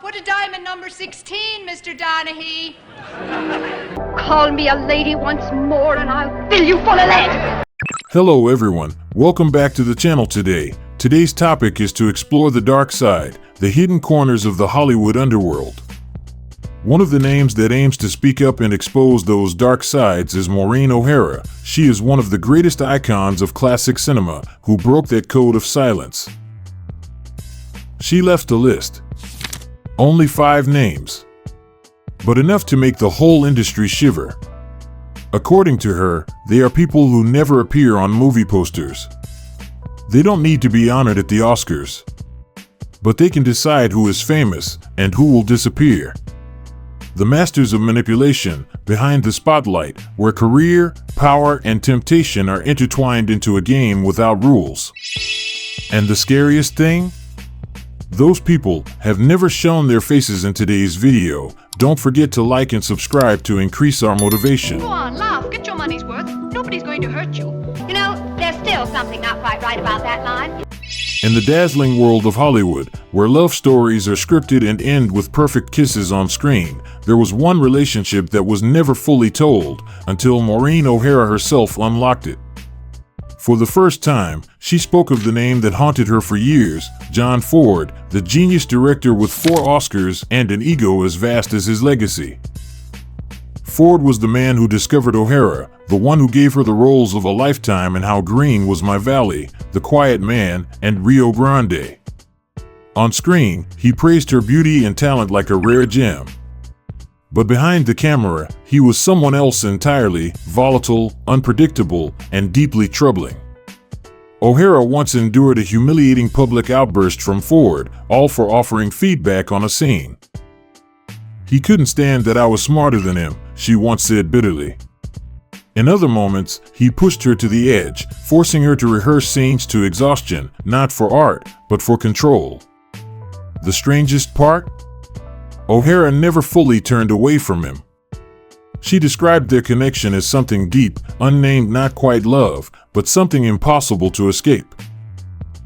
Put a diamond number 16, Mr. Donaghy. Call me a lady once more and I'll fill you full of lead. Hello everyone, welcome back to the channel today. Today's topic is to explore the dark side, the hidden corners of the Hollywood underworld. One of the names that aims to speak up and expose those dark sides is Maureen O'Hara. She is one of the greatest icons of classic cinema who broke that code of silence. She left a list. Only 5 names. But enough to make the whole industry shiver. According to her, they are people who never appear on movie posters. They don't need to be honored at the Oscars. But they can decide who is famous and who will disappear. The masters of manipulation behind the spotlight, where career, power, and temptation are intertwined into a game without rules. And the scariest thing? Those people have never shown their faces in today's video. Don't forget to like and subscribe to increase our motivation. Go on, laugh, get your money's worth. Nobody's going to hurt you. You know, there's still something not quite right about that line. In the dazzling world of Hollywood, where love stories are scripted and end with perfect kisses on screen, there was one relationship that was never fully told until Maureen O'Hara herself unlocked it. For the first time, she spoke of the name that haunted her for years, John Ford, the genius director with 4 Oscars and an ego as vast as his legacy. Ford was the man who discovered O'Hara, the one who gave her the roles of a lifetime in How Green Was My Valley, The Quiet Man, and Rio Grande. On screen, he praised her beauty and talent like a rare gem. But behind the camera, he was someone else entirely, volatile, unpredictable, and deeply troubling. O'Hara once endured a humiliating public outburst from Ford, all for offering feedback on a scene. "He couldn't stand that I was smarter than him," she once said bitterly. In other moments, he pushed her to the edge, forcing her to rehearse scenes to exhaustion, not for art, but for control. The strangest part? O'Hara never fully turned away from him. She described their connection as something deep, unnamed, not quite love, but something impossible to escape.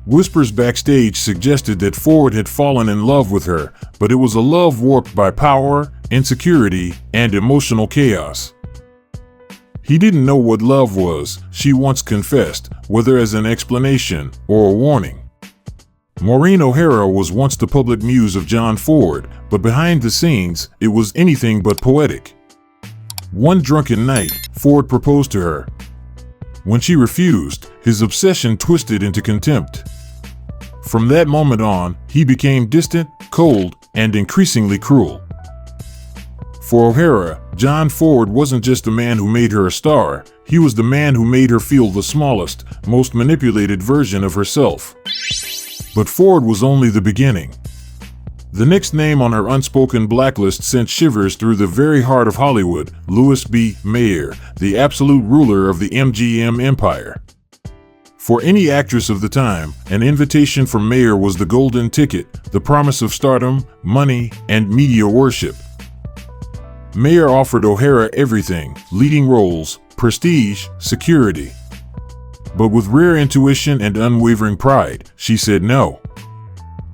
Whispers backstage suggested that Ford had fallen in love with her, but it was a love warped by power, insecurity, and emotional chaos. He didn't know what love was, she once confessed, whether as an explanation or a warning. Maureen O'Hara was once the public muse of John Ford, but behind the scenes, it was anything but poetic. One drunken night, Ford proposed to her. When she refused, his obsession twisted into contempt. From that moment on, he became distant, cold, and increasingly cruel. For O'Hara, John Ford wasn't just the man who made her a star, he was the man who made her feel the smallest, most manipulated version of herself. But Ford was only the beginning. The next name on her unspoken blacklist sent shivers through the very heart of Hollywood, Louis B. Mayer, the absolute ruler of the MGM empire. For any actress of the time, an invitation from Mayer was the golden ticket, the promise of stardom, money, and media worship. Mayer offered O'Hara everything: leading roles, prestige, security. But with rare intuition and unwavering pride, she said no.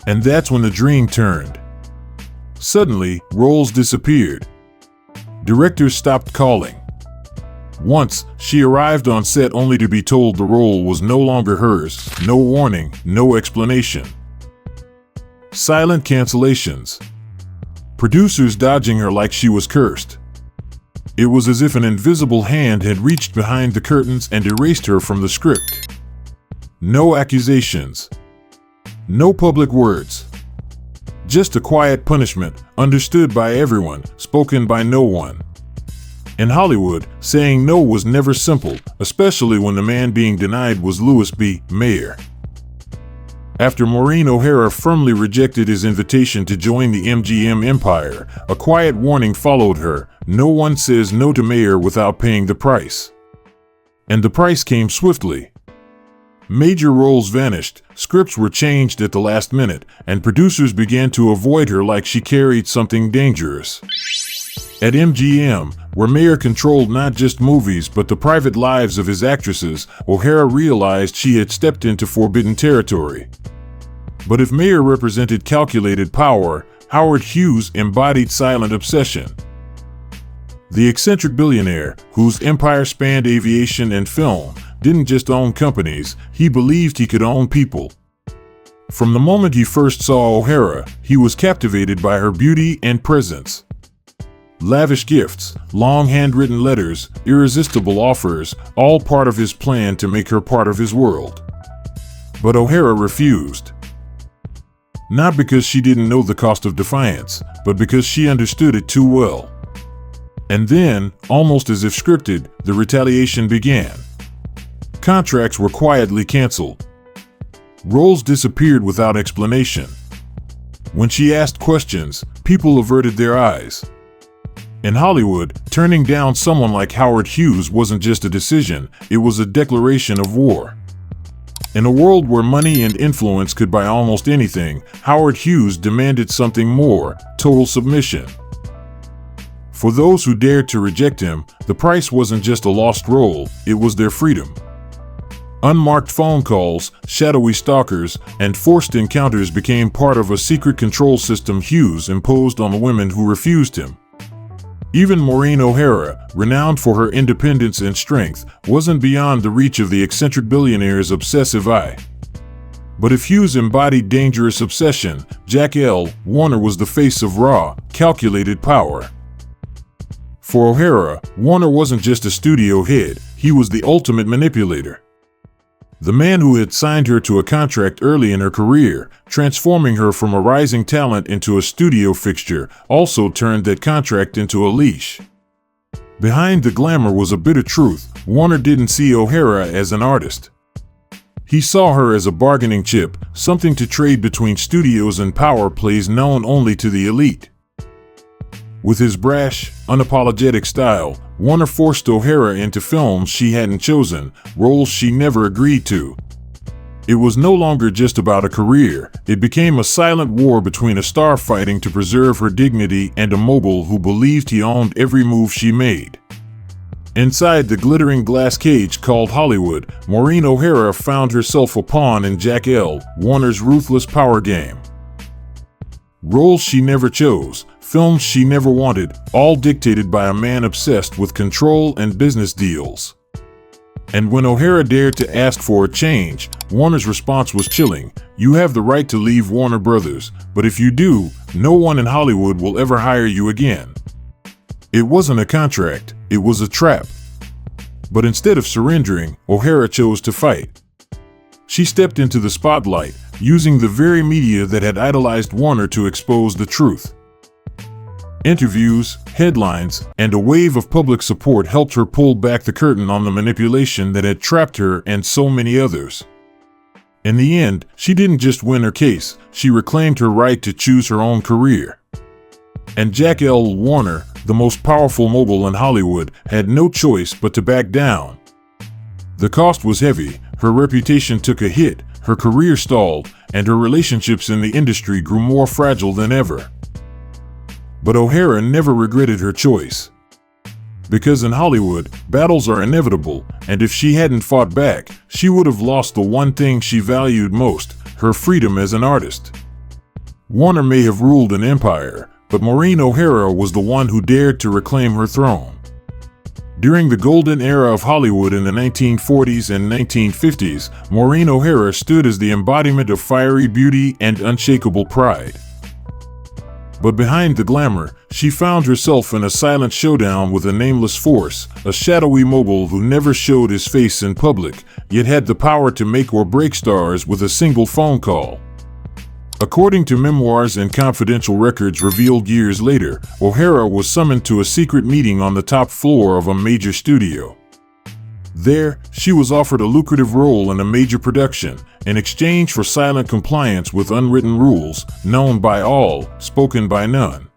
And that's when the dream turned. Suddenly, roles disappeared. Directors stopped calling. Once, she arrived on set only to be told the role was no longer hers, no warning, no explanation. Silent cancellations. Producers dodging her like she was cursed. It was as if an invisible hand had reached behind the curtains and erased her from the script. No accusations. No public words. Just a quiet punishment, understood by everyone, spoken by no one. In Hollywood, saying no was never simple, especially when the man being denied was Louis B. Mayer. After Maureen O'Hara firmly rejected his invitation to join the MGM empire, a quiet warning followed her: no one says no to Mayer without paying the price. And the price came swiftly. Major roles vanished, scripts were changed at the last minute, and producers began to avoid her like she carried something dangerous. At MGM, where Mayer controlled not just movies but the private lives of his actresses, O'Hara realized she had stepped into forbidden territory. But if Mayer represented calculated power, Howard Hughes embodied silent obsession. The eccentric billionaire, whose empire spanned aviation and film, didn't just own companies, he believed he could own people. From the moment he first saw O'Hara, he was captivated by her beauty and presence. Lavish gifts, long handwritten letters, irresistible offers, all part of his plan to make her part of his world. But O'Hara refused. Not because she didn't know the cost of defiance, but because she understood it too well. And then, almost as if scripted, the retaliation began. Contracts were quietly canceled. Roles disappeared without explanation. When she asked questions, people averted their eyes. In Hollywood, turning down someone like Howard Hughes wasn't just a decision, it was a declaration of war. In a world where money and influence could buy almost anything, Howard Hughes demanded something more: total submission. For those who dared to reject him, the price wasn't just a lost role, it was their freedom. Unmarked phone calls, shadowy stalkers, and forced encounters became part of a secret control system Hughes imposed on the women who refused him. Even Maureen O'Hara, renowned for her independence and strength, wasn't beyond the reach of the eccentric billionaire's obsessive eye. But if Hughes embodied dangerous obsession, Jack L. Warner was the face of raw, calculated power. For O'Hara, Warner wasn't just a studio head, he was the ultimate manipulator. The man who had signed her to a contract early in her career, transforming her from a rising talent into a studio fixture, also turned that contract into a leash. Behind the glamour was a bitter truth: Warner didn't see O'Hara as an artist. He saw her as a bargaining chip, something to trade between studios and power plays known only to the elite. With his brash, unapologetic style, Warner forced O'Hara into films she hadn't chosen, roles she never agreed to. It was no longer just about a career, it became a silent war between a star fighting to preserve her dignity and a mogul who believed he owned every move she made. Inside the glittering glass cage called Hollywood, Maureen O'Hara found herself a pawn in Jack L. Warner's ruthless power game. Roles she never chose, films she never wanted, all dictated by a man obsessed with control and business deals. And when O'Hara dared to ask for a change, Warner's response was chilling: "You have the right to leave Warner Brothers, but if you do, no one in Hollywood will ever hire you again." It wasn't a contract, it was a trap. But instead of surrendering, O'Hara chose to fight. She stepped into the spotlight, using the very media that had idolized Warner to expose the truth. Interviews, headlines, and a wave of public support helped her pull back the curtain on the manipulation that had trapped her and so many others. In the end, she didn't just win her case, she reclaimed her right to choose her own career. And Jack L. Warner, the most powerful mogul in Hollywood, had no choice but to back down. The cost was heavy, her reputation took a hit, her career stalled, and her relationships in the industry grew more fragile than ever. But O'Hara never regretted her choice. Because in Hollywood, battles are inevitable, and if she hadn't fought back, she would have lost the one thing she valued most: her freedom as an artist. Warner may have ruled an empire, but Maureen O'Hara was the one who dared to reclaim her throne. During the golden era of Hollywood in the 1940s and 1950s, Maureen O'Hara stood as the embodiment of fiery beauty and unshakable pride. But behind the glamour, she found herself in a silent showdown with a nameless force, a shadowy mogul who never showed his face in public, yet had the power to make or break stars with a single phone call. According to memoirs and confidential records revealed years later, O'Hara was summoned to a secret meeting on the top floor of a major studio. There, she was offered a lucrative role in a major production, in exchange for silent compliance with unwritten rules, known by all, spoken by none.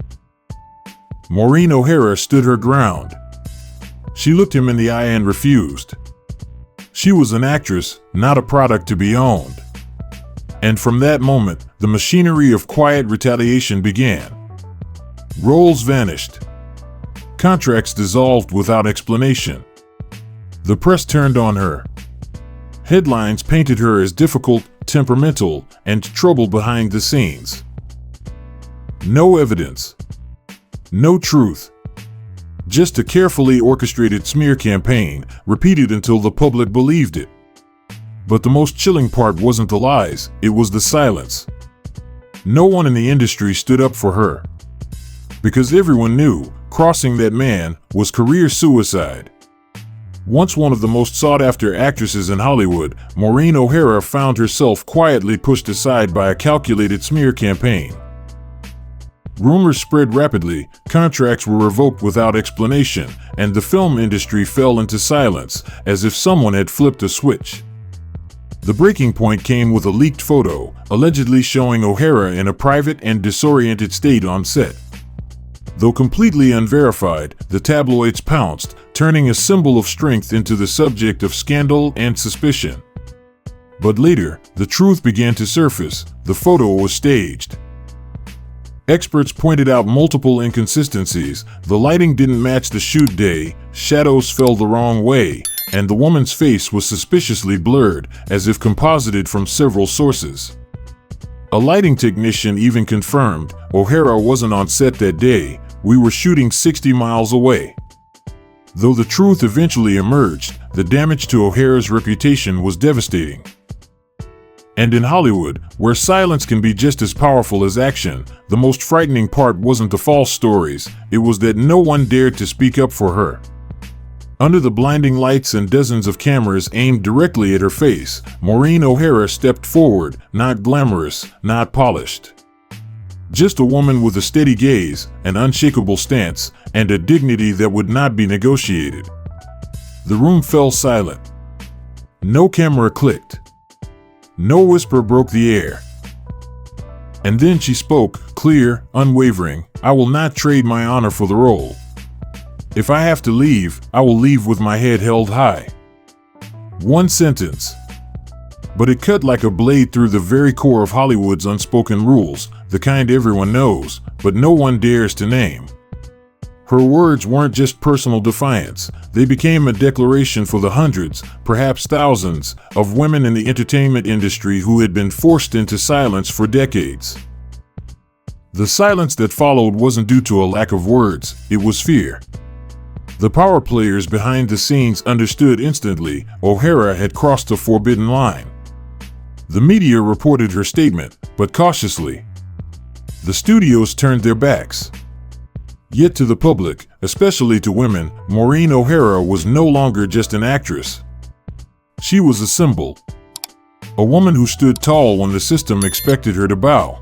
Maureen O'Hara stood her ground. She looked him in the eye and refused. She was an actress, not a product to be owned. And from that moment, the machinery of quiet retaliation began. Roles vanished. Contracts dissolved without explanation. The press turned on her. Headlines painted her as difficult, temperamental, and troubled behind the scenes. No evidence. No truth. Just a carefully orchestrated smear campaign, repeated until the public believed it. But the most chilling part wasn't the lies, it was the silence. No one in the industry stood up for her. Because everyone knew, crossing that man was career suicide. Once one of the most sought-after actresses in Hollywood, Maureen O'Hara found herself quietly pushed aside by a calculated smear campaign. Rumors spread rapidly, contracts were revoked without explanation, and the film industry fell into silence, as if someone had flipped a switch. The breaking point came with a leaked photo, allegedly showing O'Hara in a private and disoriented state on set. Though completely unverified, the tabloids pounced, turning a symbol of strength into the subject of scandal and suspicion. But later, the truth began to surface. The photo was staged. Experts pointed out multiple inconsistencies. The lighting didn't match the shoot day, shadows fell the wrong way, and the woman's face was suspiciously blurred, as if composited from several sources. A lighting technician even confirmed, "O'Hara wasn't on set that day, we were shooting 60 miles away." Though the truth eventually emerged, the damage to O'Hara's reputation was devastating. And in Hollywood, where silence can be just as powerful as action, the most frightening part wasn't the false stories, it was that no one dared to speak up for her. Under the blinding lights and dozens of cameras aimed directly at her face, Maureen O'Hara stepped forward, not glamorous, not polished. Just a woman with a steady gaze, an unshakable stance, and a dignity that would not be negotiated. The room fell silent. No camera clicked. No whisper broke the air. And then she spoke, clear, unwavering, "I will not trade my honor for the role. If I have to leave, I will leave with my head held high." One sentence. But it cut like a blade through the very core of Hollywood's unspoken rules, the kind everyone knows, but no one dares to name. Her words weren't just personal defiance, they became a declaration for the hundreds, perhaps thousands, of women in the entertainment industry who had been forced into silence for decades. The silence that followed wasn't due to a lack of words, it was fear. The power players behind the scenes understood instantly O'Hara had crossed a forbidden line. The media reported her statement, but cautiously. The studios turned their backs. Yet to the public, especially to women, Maureen O'Hara was no longer just an actress. She was a symbol. A woman who stood tall when the system expected her to bow.